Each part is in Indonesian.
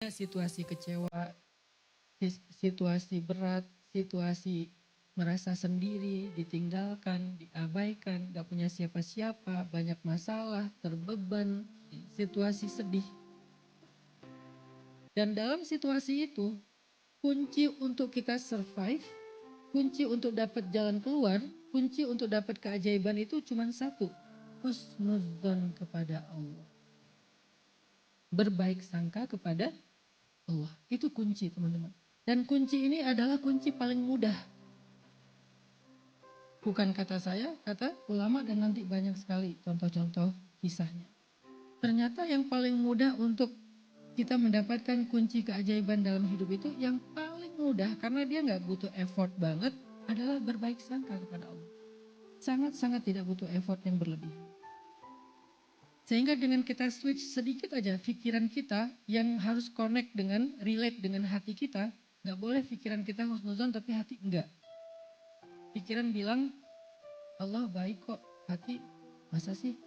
Ada situasi kecewa, situasi berat, situasi merasa sendiri, ditinggalkan, diabaikan, gak punya siapa-siapa, banyak masalah, terbeban, situasi sedih. Dan dalam situasi itu, kunci untuk kita survive, kunci untuk dapat jalan keluar, kunci untuk dapat keajaiban itu cuma satu. Husnudzon kepada Allah. Berbaik sangka kepada Allah. Itu kunci, teman-teman. Dan kunci ini adalah kunci paling mudah. Bukan kata saya, kata ulama, dan nanti banyak sekali contoh-contoh kisahnya. Ternyata yang paling mudah untuk kita mendapatkan kunci keajaiban dalam hidup itu, yang paling mudah karena dia nggak butuh effort banget, adalah berbaik sangka kepada Allah. Sangat-sangat tidak butuh effort yang berlebihan. Sehingga dengan kita switch sedikit aja pikiran kita yang harus connect dengan, relate dengan hati kita, nggak boleh pikiran kita husnuzon tapi hati enggak. Pikiran bilang, Allah baik kok, hati masa sih?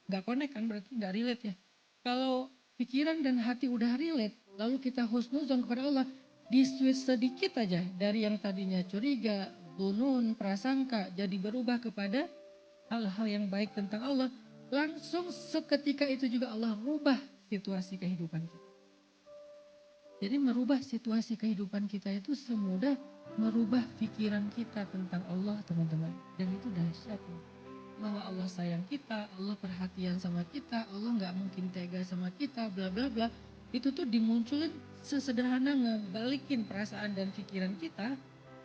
Nggak connect kan, berarti nggak relate ya. Kalau pikiran dan hati udah relate, lalu kita husnuzon kepada Allah, di switch sedikit aja dari yang tadinya curiga, bunun, prasangka, jadi berubah kepada hal-hal yang baik tentang Allah. Langsung seketika itu juga Allah rubah situasi kehidupan kita. Jadi merubah situasi kehidupan kita itu semudah merubah pikiran kita tentang Allah, teman-teman. Dan itu dahsyat. Bahwa Allah sayang kita, Allah perhatian sama kita, Allah gak mungkin tega sama kita, bla bla bla. Itu tuh dimunculin sesederhana ngebalikin perasaan dan pikiran kita.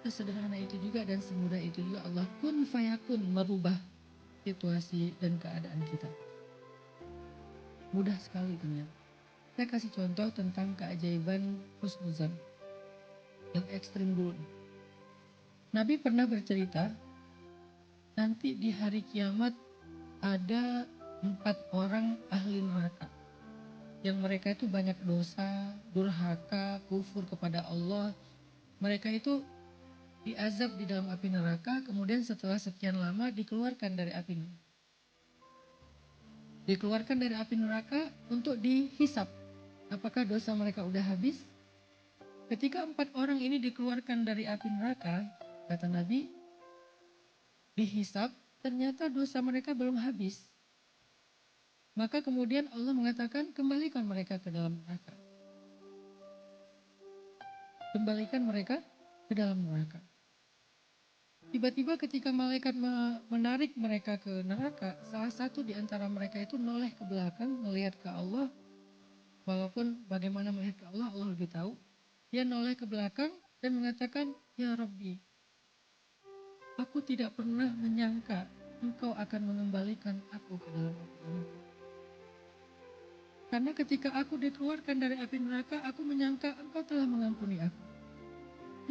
Sesederhana itu juga dan semudah itu juga Allah kun fayakun merubah situasi dan keadaan kita. Mudah sekali ternyata. Saya kasih contoh tentang keajaiban husnuzan yang ekstrim dulu. Nabi pernah bercerita, nanti di hari kiamat ada 4 orang ahli neraka. Yang mereka itu banyak dosa, durhaka, kufur kepada Allah. Mereka itu diazab di dalam api neraka, kemudian setelah sekian lama dikeluarkan dari api neraka. Dikeluarkan dari api neraka untuk dihisap. Apakah dosa mereka udah habis? Ketika 4 orang ini dikeluarkan dari api neraka, kata Nabi, dihisap, ternyata dosa mereka belum habis. Maka kemudian Allah mengatakan, kembalikan mereka ke dalam neraka. Kembalikan mereka ke dalam neraka. Tiba-tiba ketika malaikat menarik mereka ke neraka, salah satu di antara mereka itu noleh ke belakang, melihat ke Allah. Walaupun bagaimana melihat ke Allah, Allah lebih tahu. Dia noleh ke belakang dan mengatakan, Ya Rabbi, aku tidak pernah menyangka Engkau akan mengembalikan aku ke dalam api neraka. Karena ketika aku dikeluarkan dari api neraka, aku menyangka Engkau telah mengampuni aku.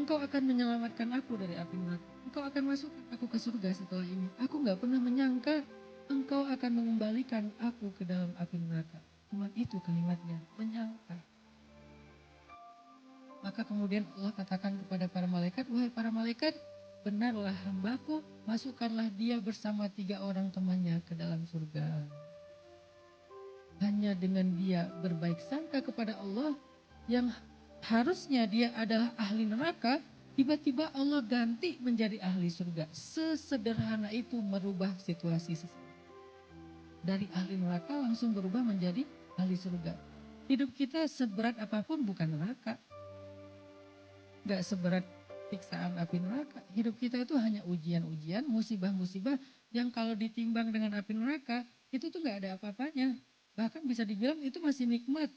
Engkau akan menyelamatkan aku dari api neraka. Engkau akan masukkan aku ke surga setelah ini. Aku gak pernah menyangka Engkau akan mengembalikan aku ke dalam api neraka. Cuma itu kalimatnya, menyangka. Maka kemudian Allah katakan kepada para malaikat, wahai para malaikat, benarlah hambaku, masukkanlah dia bersama 3 orang temannya ke dalam surga. Hanya dengan dia berbaik sangka kepada Allah, yang harusnya dia adalah ahli neraka, tiba-tiba Allah ganti menjadi ahli surga. Sesederhana itu merubah situasi seseorang. Dari ahli neraka langsung berubah menjadi ahli surga. Hidup kita seberat apapun bukan neraka. Gak seberat siksaan api neraka. Hidup kita itu hanya ujian-ujian, musibah-musibah yang kalau ditimbang dengan api neraka, itu tuh gak ada apa-apanya. Bahkan bisa dibilang itu masih nikmat.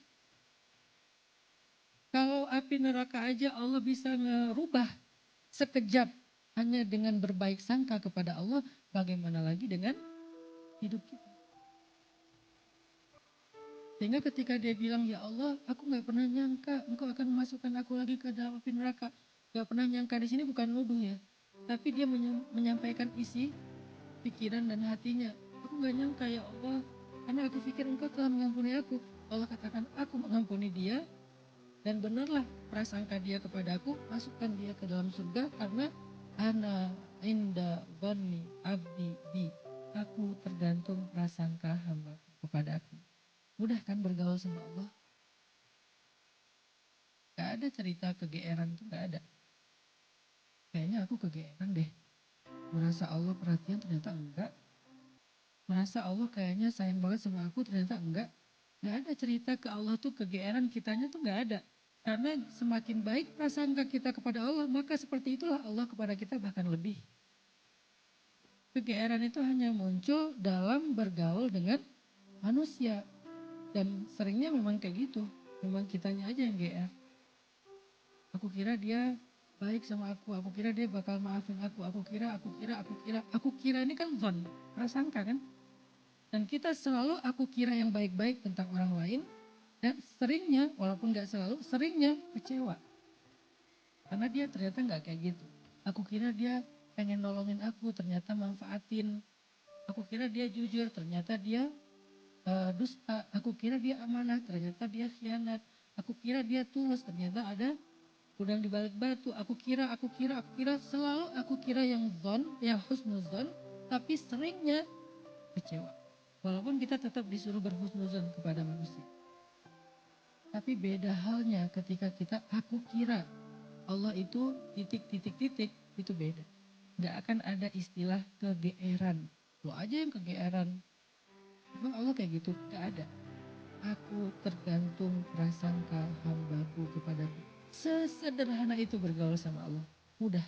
Kalau api neraka aja Allah bisa ngerubah sekejap hanya dengan berbaik sangka kepada Allah, bagaimana lagi dengan hidup kita. Sehingga ketika dia bilang, ya Allah, aku gak pernah nyangka Engkau akan memasukkan aku lagi ke dalam api neraka. Gak pernah nyangka di sini bukan nuduh ya, tapi dia menyampaikan isi pikiran dan hatinya. Aku gak nyangka ya Allah, karena aku pikir Engkau telah mengampuni aku. Allah katakan, aku mengampuni dia, dan benarlah prasangka dia kepada aku, masukkan dia ke dalam surga karena ana inda dhanni abdi bi. Aku tergantung prasangka hamba kepada aku. Mudah kan bergaul sama Allah? Gak ada cerita kegeeran tuh, gak ada. Kayaknya aku kegeeran deh. Merasa Allah perhatian, ternyata enggak. Merasa Allah kayaknya sayang banget sama aku, ternyata enggak. Gak ada cerita ke Allah tuh kegeeran kitanya tuh gak ada. Karena semakin baik prasangka kita kepada Allah, maka seperti itulah Allah kepada kita, bahkan lebih. Kegeeran itu hanya muncul dalam bergaul dengan manusia. Dan seringnya memang kayak gitu. Memang kitanya aja yang GR. Aku kira dia baik sama aku kira dia bakal maafin aku kira ini kan zon, prasangka kan? Dan kita selalu aku kira yang baik-baik tentang orang lain, dan seringnya, walaupun gak selalu, seringnya kecewa. Karena dia ternyata gak kayak gitu. Aku kira dia pengen nolongin aku, ternyata manfaatin. Aku kira dia jujur, ternyata dia dusta. Aku kira dia amanah, ternyata dia khianat. Aku kira dia tulus, ternyata ada udang di balik batu. Aku kira, selalu aku kira yang zon, yang husnuzon, tapi seringnya kecewa. Walaupun kita tetap disuruh berhusnuzon kepada manusia. Tapi beda halnya ketika kita aku kira Allah itu titik, itu beda. Gak akan ada istilah kegeeran. Lo aja yang kegeeran. Emang Allah kayak gitu? Gak ada. Aku tergantung prasangka hambaku kepadaku. Sesederhana itu bergaul sama Allah. Mudah.